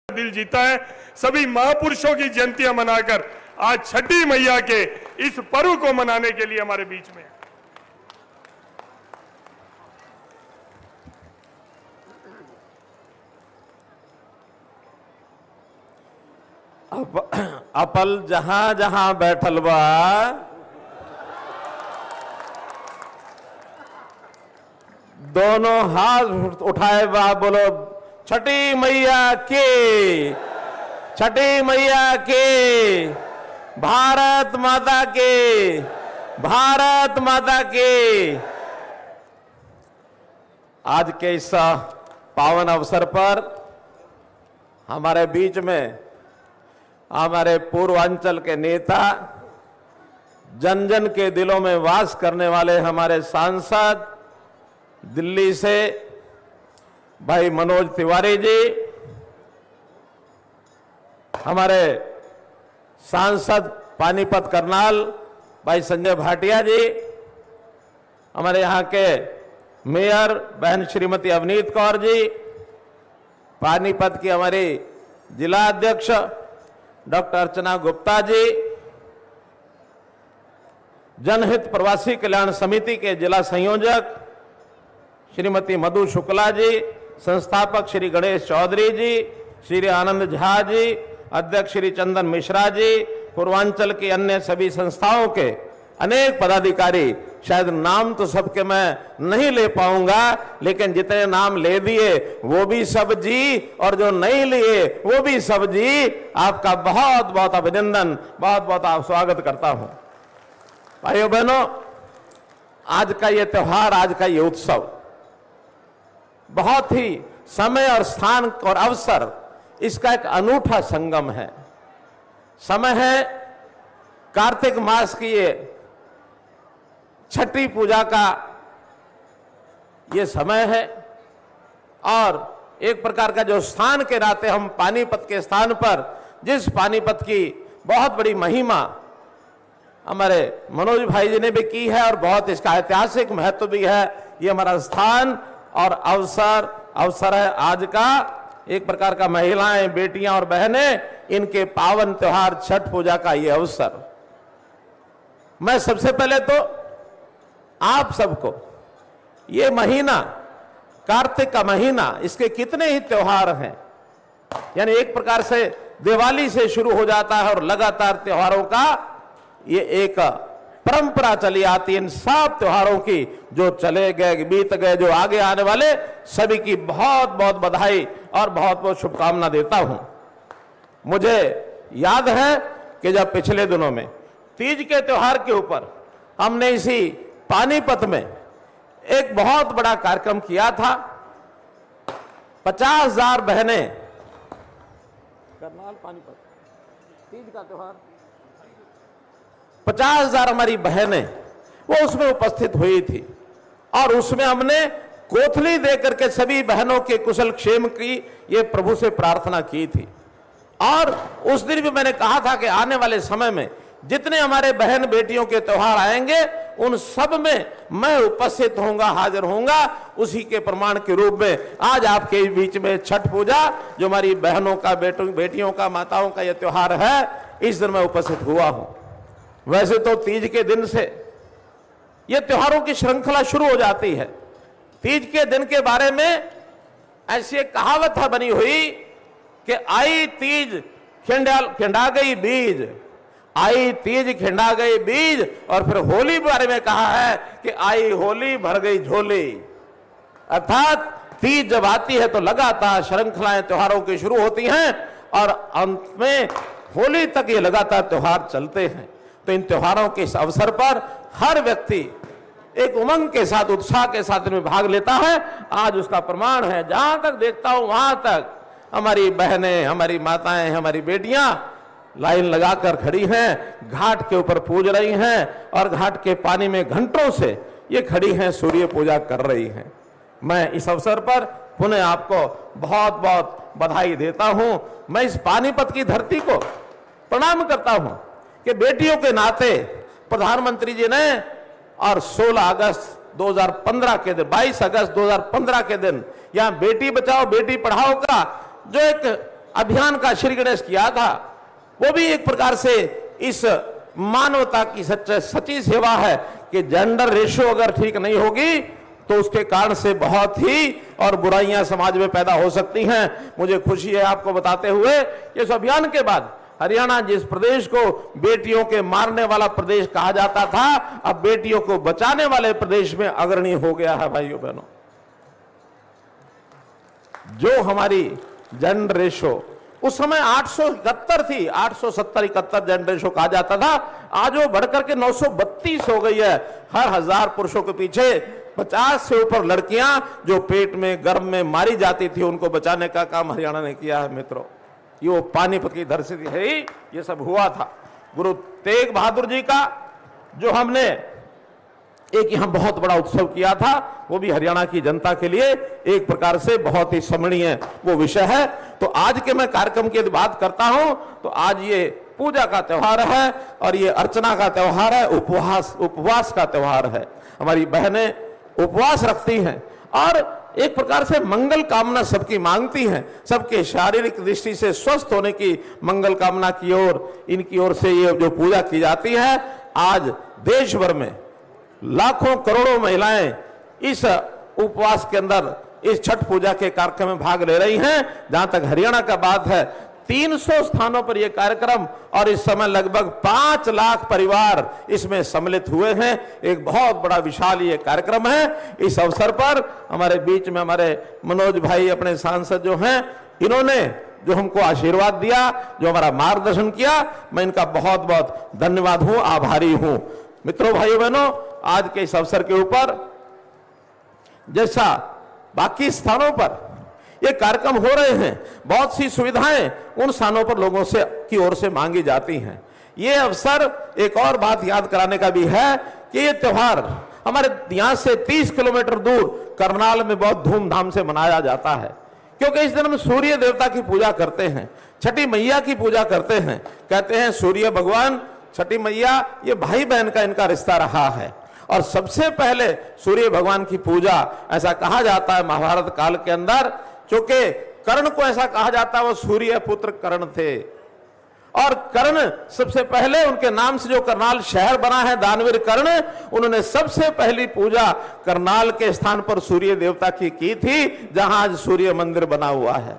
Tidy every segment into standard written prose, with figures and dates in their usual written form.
दिल जीता है। सभी महापुरुषों की जयंतियां मनाकर आज छठी मैया के इस पर्व को मनाने के लिए हमारे बीच में अपल जहां जहां बैठल बा दोनों हाथ उठाए बा, बोलो छठी मैया की, छठी मैया की, भारत माता की, भारत माता की। आज के इस पावन अवसर पर हमारे बीच में हमारे पूर्वांचल के नेता, जन जन के दिलों में वास करने वाले हमारे सांसद दिल्ली से भाई मनोज तिवारी जी, हमारे सांसद पानीपत करनाल भाई संजय भाटिया जी, हमारे यहाँ के मेयर बहन श्रीमती अवनीत कौर जी, पानीपत की हमारी जिला अध्यक्ष डॉक्टर अर्चना गुप्ता जी, जनहित प्रवासी कल्याण समिति के जिला संयोजक श्रीमती मधु शुक्ला जी, संस्थापक श्री गणेश चौधरी जी, श्री आनंद झा जी, अध्यक्ष श्री चंदन मिश्रा जी, पूर्वांचल की अन्य सभी संस्थाओं के अनेक पदाधिकारी, शायद नाम तो सबके मैं नहीं ले पाऊंगा, लेकिन जितने नाम ले दिए वो भी सब जी, और जो नहीं लिए वो भी सब जी। आपका बहुत बहुत अभिनंदन, बहुत बहुत स्वागत करता हूं। भाइयों बहनों, आज का ये त्योहार, आज का ये उत्सव बहुत ही समय और स्थान और अवसर, इसका एक अनूठा संगम है। समय है कार्तिक मास की ये छठी पूजा का ये समय है, और एक प्रकार का जो स्थान के नाते हम पानीपत के स्थान पर, जिस पानीपत की बहुत बड़ी महिमा हमारे मनोज भाई जी ने भी की है और बहुत इसका ऐतिहासिक महत्व भी है, ये हमारा स्थान और अवसर है आज का। एक प्रकार का महिलाएं, बेटियां और बहनें, इनके पावन त्योहार छठ पूजा का ये अवसर। मैं सबसे पहले तो आप सबको ये महीना, कार्तिक का महीना, इसके कितने ही त्योहार हैं, यानी एक प्रकार से दिवाली से शुरू हो जाता है और लगातार त्योहारों का ये एक परंपरा चली आती है। इन सब त्योहारों की जो चले गए, बीत गए, जो आगे आने वाले, सभी की बहुत बहुत बधाई और बहुत बहुत शुभकामना देता हूं। मुझे याद है कि जब पिछले दिनों में तीज के त्योहार के ऊपर हमने इसी पानीपत में एक बहुत बड़ा कार्यक्रम किया था। 50,000 बहनें, करनाल पानीपत तीज का त्योहार, 50,000 हमारी बहनें वो उसमें उपस्थित हुई थी, और उसमें हमने कोथली देकर के सभी बहनों के कुशल क्षेम की ये प्रभु से प्रार्थना की थी। और उस दिन भी मैंने कहा था कि आने वाले समय में जितने हमारे बहन बेटियों के त्योहार आएंगे, उन सब में मैं उपस्थित होऊंगा, हाजिर होऊंगा। उसी के प्रमाण के रूप में आज आपके बीच में छठ पूजा, जो हमारी बहनों का, बेटियों का, माताओं का यह त्योहार है, इस दिन मैं उपस्थित हुआ हूं। वैसे तो तीज के दिन से यह त्योहारों की श्रृंखला शुरू हो जाती है। तीज के दिन के बारे में ऐसी एक कहावत है बनी हुई कि आई तीज खिंडा गई बीज, आई तीज खिंडा गई बीज, और फिर होली के बारे में कहा है कि आई होली भर गई झोली। अर्थात तीज जब आती है तो लगातार श्रृंखलाएं त्योहारों की शुरू होती हैं, और अंत में होली तक ये लगातार त्योहार चलते हैं। तो इन त्योहारों के इस अवसर पर हर व्यक्ति एक उमंग के साथ, उत्साह के साथ इनमें भाग लेता है। आज उसका प्रमाण है, जहां तक देखता हूं वहां तक हमारी बहनें, हमारी माताएं, हमारी बेटियां लाइन लगाकर खड़ी हैं, घाट के ऊपर पूज रही हैं, और घाट के पानी में घंटों से ये खड़ी हैं, सूर्य पूजा कर रही हैं। मैं इस अवसर पर पुनः आपको बहुत बहुत बधाई देता हूं। मैं इस पानीपत की धरती को प्रणाम करता हूं कि बेटियों के नाते प्रधानमंत्री जी ने, और 16 अगस्त 2015 के दिन, 22 अगस्त 2015 के दिन, यहां बेटी बचाओ बेटी पढ़ाओ का जो एक अभियान का श्री गणेश किया था, वो भी एक प्रकार से इस मानवता की सच्ची सेवा है कि जेंडर रेशियो अगर ठीक नहीं होगी तो उसके कारण से बहुत ही और बुराइयां समाज में पैदा हो सकती हैं। मुझे खुशी है आपको बताते हुए कि इस अभियान के बाद हरियाणा, जिस प्रदेश को बेटियों के मारने वाला प्रदेश कहा जाता था, अब बेटियों को बचाने वाले प्रदेश में अग्रणी हो गया है। भाइयों बहनों, जो हमारी जेंडर रेशो उस समय 871 थी, 870-71 जेंडर रेशो कहा जाता था, आज वो बढ़कर के 932 हो गई है। हर 1000 पुरुषों के पीछे 50 से ऊपर लड़कियां जो पेट में, गर्भ में मारी जाती थी, उनको बचाने का काम हरियाणा ने किया है। मित्रों, ये वो पानीपत की धरती है ही, ये सब हुआ था। गुरु तेग बहादुर जी का जो हमने एक यहां बहुत बड़ा उत्सव किया था, वो भी हरियाणा की जनता के लिए एक प्रकार से बहुत ही स्मरणीय वो विषय है। तो आज के मैं कार्यक्रम की बात करता हूं तो आज ये पूजा का त्योहार है और ये अर्चना का त्योहार है, उपवास का त्योहार है। हमारी बहनें उपवास रखती हैं और एक प्रकार से मंगल कामना सबकी मांगती हैं, सबके शारीरिक दृष्टि से स्वस्थ होने की मंगल कामना की ओर इनकी ओर से ये जो पूजा की जाती है। आज देश भर में लाखों करोड़ों महिलाएं इस उपवास के अंदर, इस छठ पूजा के कार्यक्रम में भाग ले रही हैं। जहां तक हरियाणा का बात है, 300 स्थानों पर यह कार्यक्रम और इस समय लगभग 5 लाख परिवार इसमें सम्मिलित हुए हैं। एक बहुत बड़ा विशाल ये कार्यक्रम है। इस अवसर पर हमारे बीच में हमारे मनोज भाई, अपने सांसद जो हैं, इन्होंने जो हमको आशीर्वाद दिया, जो हमारा मार्गदर्शन किया, मैं इनका बहुत बहुत धन्यवाद हूं, आभारी हूं। मित्रों, भाइयों बहनों, आज के इस अवसर के ऊपर जैसा बाकी स्थानों पर ये कार्यक्रम हो रहे हैं, बहुत सी सुविधाएं उन स्थानों पर लोगों से की ओर से मांगी जाती हैं। ये अवसर एक और बात याद कराने का भी है कि ये त्योहार हमारे यहां से 30 किलोमीटर दूर करनाल में बहुत धूमधाम से मनाया जाता है, क्योंकि इस दिन हम सूर्य देवता की पूजा करते हैं, छठी मैया की पूजा करते हैं। कहते हैं सूर्य भगवान, छठी मैया, ये भाई बहन का इनका रिश्ता रहा है और सबसे पहले सूर्य भगवान की पूजा, ऐसा कहा जाता है महाभारत काल के अंदर, क्योंकि कर्ण को ऐसा कहा जाता है वो सूर्य पुत्र कर्ण थे और कर्ण सबसे पहले, उनके नाम से जो करनाल शहर बना है, दानवीर कर्ण, उन्होंने सबसे पहली पूजा करनाल के स्थान पर सूर्य देवता की थी, जहां आज सूर्य मंदिर बना हुआ है।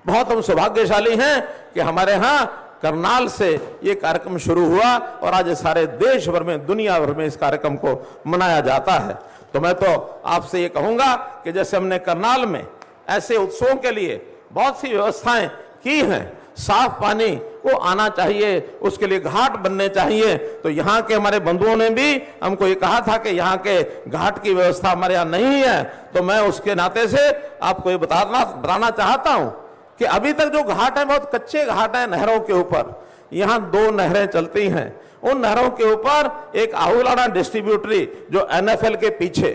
बहुत हम सौभाग्यशाली हैं कि हमारे यहां करनाल से ये कार्यक्रम शुरू हुआ और आज सारे देश भर में, दुनिया भर में इस कार्यक्रम को मनाया जाता है। तो मैं तो आपसे ये कहूंगा कि जैसे हमने करनाल में ऐसे उत्सवों के लिए बहुत सी व्यवस्थाएं की हैं, साफ पानी वो आना चाहिए, उसके लिए घाट बनने चाहिए, तो यहाँ के हमारे बंधुओं ने भी हमको ये कहा था कि यहाँ के घाट की व्यवस्था हमारे यहाँ नहीं है। तो मैं उसके नाते से आपको ये बताना चाहता हूँ कि अभी तक जो घाट है, बहुत कच्चे घाट है नहरों के ऊपर। यहाँ 2 नहरें चलती हैं, उन नहरों के ऊपर एक आहुलाना डिस्ट्रीब्यूटरी जो NFL के पीछे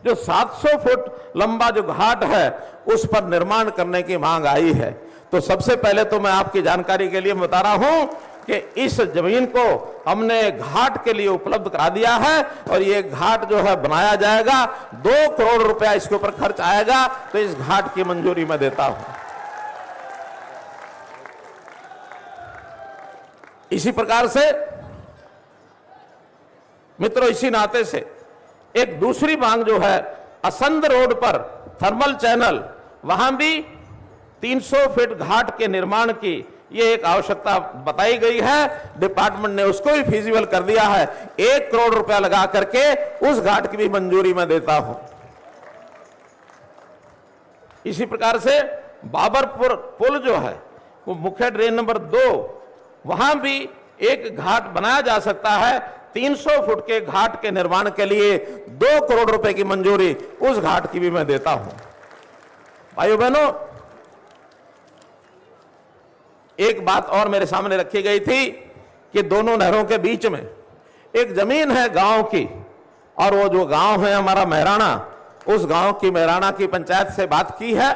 जो 700 फुट लंबा जो घाट है, उस पर निर्माण करने की मांग आई है। तो सबसे पहले तो मैं आपकी जानकारी के लिए बता रहा हूं कि इस जमीन को हमने घाट के लिए उपलब्ध करा दिया है और ये घाट जो है बनाया जाएगा, 2 करोड़ रुपया इसके ऊपर खर्च आएगा। तो इस घाट की मंजूरी मैं देता हूं। इसी प्रकार से मित्रों, इसी नाते से एक दूसरी मांग जो है, असंध रोड पर थर्मल चैनल, वहां भी 300 फीट घाट के निर्माण की ये एक आवश्यकता बताई गई है। डिपार्टमेंट ने उसको भी फिजिबल कर दिया है। 1 करोड़ रुपया लगा करके उस घाट की भी मंजूरी मैं देता हूं। इसी प्रकार से बाबरपुर पुल जो है, वो मुख्य ड्रेन नंबर 2, वहां भी एक घाट बनाया जा सकता है। 300 फुट के घाट के निर्माण के लिए 2 करोड़ रुपए की मंजूरी उस घाट की भी मैं देता हूं। भाइयों बहनों, एक बात और मेरे सामने रखी गई थी कि दोनों नहरों के बीच में एक जमीन है गांव की, और वो जो गांव है हमारा मेहराना, उस गांव की मेहराना की पंचायत से बात की है,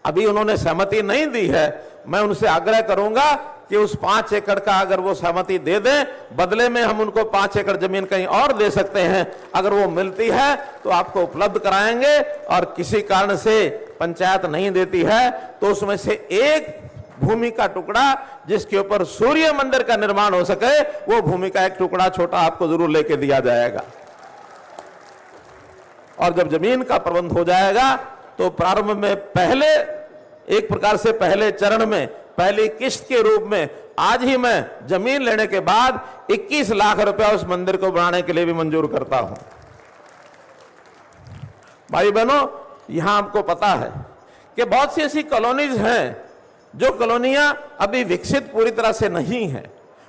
अभी उन्होंने सहमति नहीं दी है। मैं उनसे आग्रह करूंगा कि उस 5 एकड़ का अगर वो सहमति दे दें, बदले में हम उनको 5 एकड़ जमीन कहीं और दे सकते हैं। अगर वो मिलती है तो आपको उपलब्ध कराएंगे, और किसी कारण से पंचायत नहीं देती है तो उसमें से एक भूमि का टुकड़ा जिसके ऊपर सूर्य मंदिर का निर्माण हो सके, वो भूमि का एक टुकड़ा छोटा आपको जरूर लेके दिया जाएगा। और जब जमीन का प्रबंध हो जाएगा तो प्रारंभ में पहले एक प्रकार से पहले चरण में पहली किस्त के रूप में आज ही मैं जमीन लेने के बाद 21 लाख रुपया उस मंदिर को बनाने के लिए भी मंजूर करता हूं। भाई बहनों, यहां आपको पता है कि बहुत सी ऐसी कॉलोनीज हैं जो कॉलोनियां अभी विकसित पूरी तरह से नहीं है,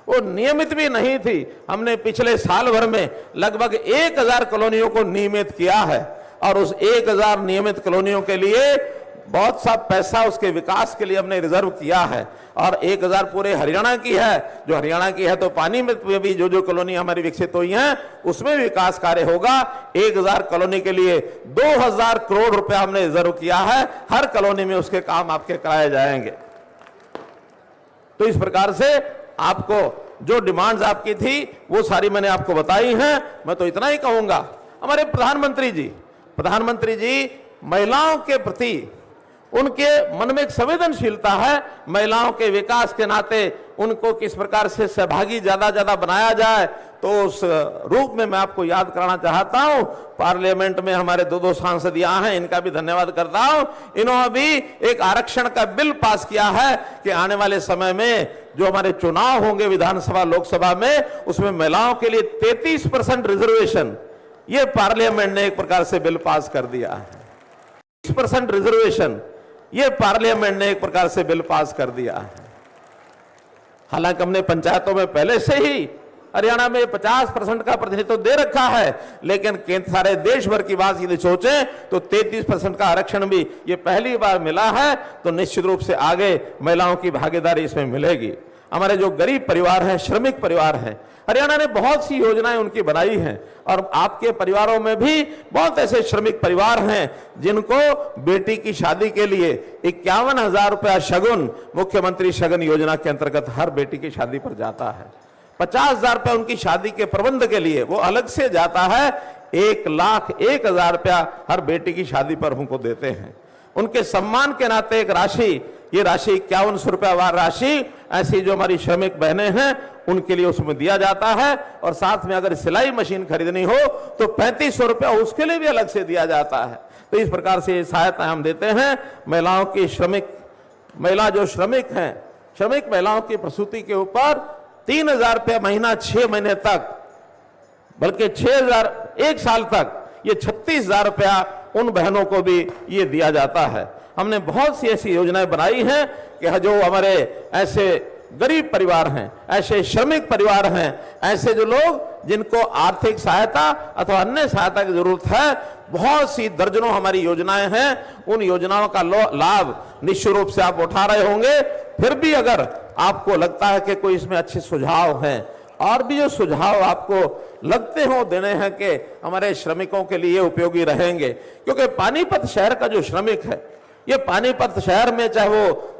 वो नियमित भी नहीं थी। हमने पिछले साल भर में लगभग 1000 कॉलोनियों को नियमित किया है और उस 1000 नियमित कॉलोनियों के लिए बहुत सा पैसा उसके विकास के लिए हमने रिजर्व किया है। और 1000 पूरे हरियाणा की है, जो हरियाणा की है तो पानी में भी जो कॉलोनी हमारी विकसित हुई हैं उसमें विकास कार्य होगा। 1000 कॉलोनी के लिए 2000 करोड़ रुपया हमने रिजर्व किया है। हर कॉलोनी में उसके काम आपके कराए जाएंगे। तो इस प्रकार से आपको जो डिमांड्स आपकी थी वो सारी मैंने आपको बताई हैं। मैं तो इतना ही कहूंगा, हमारे प्रधानमंत्री जी महिलाओं के प्रति उनके मन में एक संवेदनशीलता है। महिलाओं के विकास के नाते उनको किस प्रकार से सहभागी ज्यादा बनाया जाए, तो उस रूप में मैं आपको याद कराना चाहता हूं। पार्लियामेंट में हमारे 2 सांसद यहाँ हैं, इनका भी धन्यवाद करता हूं। इन्होंने भी एक आरक्षण का बिल पास किया है कि आने वाले समय में जो हमारे चुनाव होंगे विधानसभा लोकसभा में, उसमें महिलाओं के लिए 33% रिजर्वेशन, ये पार्लियामेंट ने एक प्रकार से बिल पास कर दिया है। 30% रिजर्वेशन, ये पार्लियामेंट ने एक प्रकार से बिल पास कर दिया है। हालांकि हमने पंचायतों में पहले से ही हरियाणा में 50% का प्रतिनिधित्व दे रखा है, लेकिन केंद्र सारे देश भर की बात यदि सोचें तो 33% का आरक्षण भी ये पहली बार मिला है। तो निश्चित रूप से आगे महिलाओं की भागीदारी इसमें मिलेगी। हमारे जो गरीब परिवार हैं, श्रमिक परिवार हैं, हरियाणा ने बहुत सी योजनाएं उनकी बनाई हैं। और आपके परिवारों में भी बहुत ऐसे श्रमिक परिवार हैं जिनको बेटी की शादी के लिए 51,000 रुपया शगुन मुख्यमंत्री शगन योजना के अंतर्गत हर बेटी की शादी पर जाता है। 50,000 रुपया उनकी शादी के प्रबंध के लिए वो अलग से जाता है। 1,01,000 रुपया हर बेटी की शादी पर उनको देते हैं। उनके सम्मान के नाते एक राशि, ये राशि 5100 रुपया वार राशि ऐसी जो हमारी श्रमिक बहनें हैं उनके लिए उसमें दिया जाता है। और साथ में अगर सिलाई मशीन खरीदनी हो तो 3500 रुपया उसके लिए भी अलग से दिया जाता है। तो इस प्रकार से सहायता हम देते हैं। महिलाओं की महिला जो श्रमिक हैं, श्रमिक महिलाओं की प्रसूति के ऊपर 3000 रुपया महीना 6 महीने तक, बल्कि 6000 1 साल तक, ये 36,000 रुपया उन बहनों को भी ये दिया जाता है। हमने बहुत सी ऐसी योजनाएं बनाई हैं कि जो हमारे ऐसे गरीब परिवार हैं, ऐसे श्रमिक परिवार हैं, ऐसे जो लोग जिनको आर्थिक सहायता अथवा अन्य सहायता की जरूरत है, बहुत सी दर्जनों हमारी योजनाएं हैं। उन योजनाओं का लाभ निश्चित रूप से आप उठा रहे होंगे। फिर भी अगर आपको लगता है कि कोई इसमें अच्छे सुझाव हैं और भी जो सुझाव आपको लगते हो देने हैं कि हमारे श्रमिकों के लिए उपयोगी रहेंगे, क्योंकि पानीपत शहर का जो श्रमिक है, ये पानीपत शहर में चाहे वो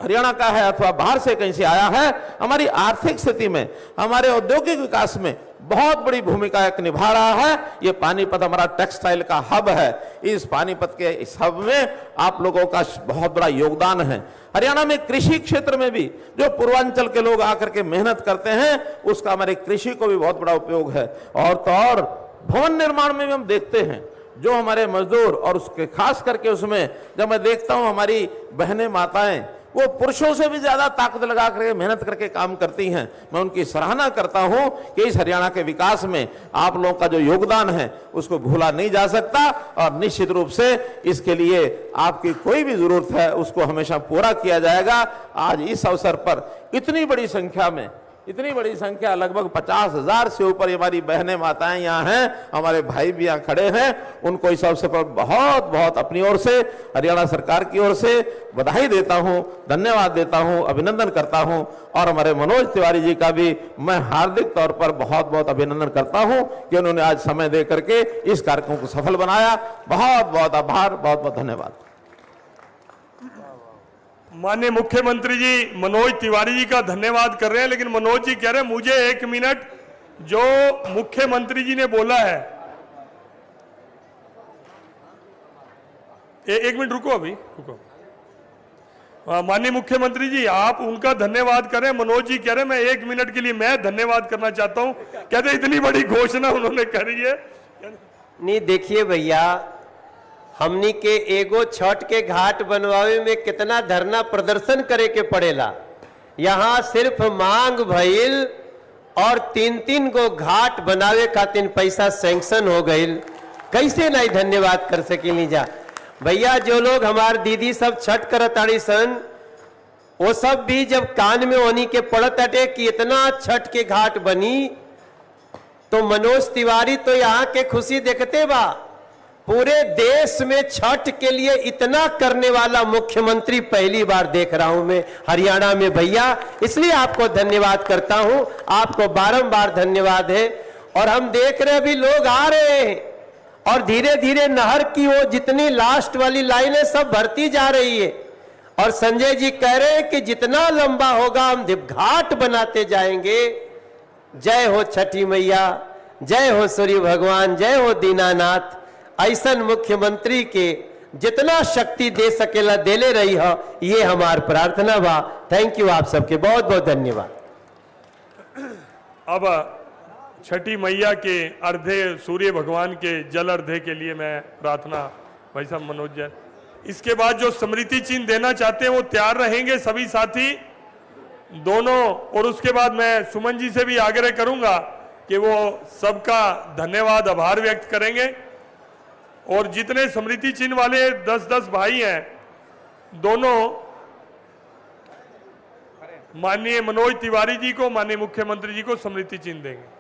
हरियाणा का है अथवा बाहर से कहीं से आया है, हमारी आर्थिक स्थिति में, हमारे औद्योगिक विकास में बहुत बड़ी भूमिका एक निभा रहा है। ये पानीपत हमारा टेक्सटाइल का हब है। इस पानीपत के इस हब में आप लोगों का बहुत बड़ा योगदान है। हरियाणा में कृषि क्षेत्र में भी जो पूर्वांचल के लोग आकर के मेहनत करते हैं, उसका हमारे कृषि को भी बहुत बड़ा उपयोग है। और तो और भवन निर्माण में भी हम देखते हैं जो हमारे मजदूर, और उसके खास करके उसमें जब मैं देखता हूं हमारी बहनें माताएं, वो पुरुषों से भी ज्यादा ताकत लगा करके मेहनत करके काम करती हैं। मैं उनकी सराहना करता हूं कि इस हरियाणा के विकास में आप लोगों का जो योगदान है उसको भूला नहीं जा सकता। और निश्चित रूप से इसके लिए आपकी कोई भी जरूरत है उसको हमेशा पूरा किया जाएगा। आज इस अवसर पर इतनी बड़ी संख्या लगभग 50,000 से ऊपर हमारी बहनें माताएं यहाँ हैं, हमारे भाई भी यहाँ खड़े हैं। उनको इस अवसर पर बहुत बहुत अपनी ओर से, हरियाणा सरकार की ओर से बधाई देता हूँ, धन्यवाद देता हूँ, अभिनंदन करता हूँ। और हमारे मनोज तिवारी जी का भी मैं हार्दिक तौर पर बहुत बहुत अभिनंदन करता हूँ कि उन्होंने आज समय दे करके इस कार्यक्रम को सफल बनाया। बहुत बहुत आभार, बहुत बहुत धन्यवाद। माननीय मुख्यमंत्री जी मनोज तिवारी जी का धन्यवाद कर रहे हैं, लेकिन मनोज जी कह रहे हैं मुझे 1 मिनट जो मुख्यमंत्री जी ने बोला है, 1 मिनट रुको, अभी रुको। माननीय मुख्यमंत्री जी आप उनका धन्यवाद करें। मनोज जी कह रहे हैं मैं 1 मिनट के लिए मैं धन्यवाद करना चाहता हूं। कहते इतनी बड़ी घोषणा उन्होंने करी है। नहीं देखिए भैया, हमनी के एगो छठ के घाट बनवावे में कितना धरना प्रदर्शन करे के पड़ेला। यहाँ सिर्फ मांग भइल और 3-3 गो घाट बनावे खातिर पैसा सैंक्शन हो गईल। कैसे नहीं धन्यवाद कर सकेली जा भैया। जो लोग हमार दीदी सब छठ करताड़ी सन, वो सब भी जब कान में होनी के पड़त अटे कि इतना छठ के घाट बनी, तो मनोज तिवारी तो यहाँ के खुशी देखते बा। पूरे देश में छठ के लिए इतना करने वाला मुख्यमंत्री पहली बार देख रहा हूं मैं हरियाणा में भैया, इसलिए आपको धन्यवाद करता हूं। आपको बारंबार धन्यवाद है। और हम देख रहे अभी लोग आ रहे हैं और धीरे धीरे नहर की वो जितनी लास्ट वाली लाइनें सब भरती जा रही है। और संजय जी कह रहे हैं कि जितना लंबा होगा हम घाट बनाते जाएंगे। जय हो छठी मैया, जय हो सूर्य भगवान, जय हो दीनानाथ। ऐसन मुख्यमंत्री के जितना शक्ति दे सकेला देले रही हो, ये हमार प्रार्थना बा। थैंक यू, आप सबके बहुत बहुत धन्यवाद। अब छठी मैया के अर्धे सूर्य भगवान के जल अर्धे के लिए मैं प्रार्थना भाई साहब मनोज जैन। इसके बाद जो स्मृति चिन्ह देना चाहते हैं वो तैयार रहेंगे सभी साथी दोनों। और उसके बाद मैं सुमन जी से भी आग्रह करूंगा कि वो सबका धन्यवाद आभार व्यक्त करेंगे। और जितने स्मृति चिन्ह वाले 10-10 भाई हैं, दोनों माननीय मनोज तिवारी जी को, माननीय मुख्यमंत्री जी को स्मृति चिन्ह देंगे।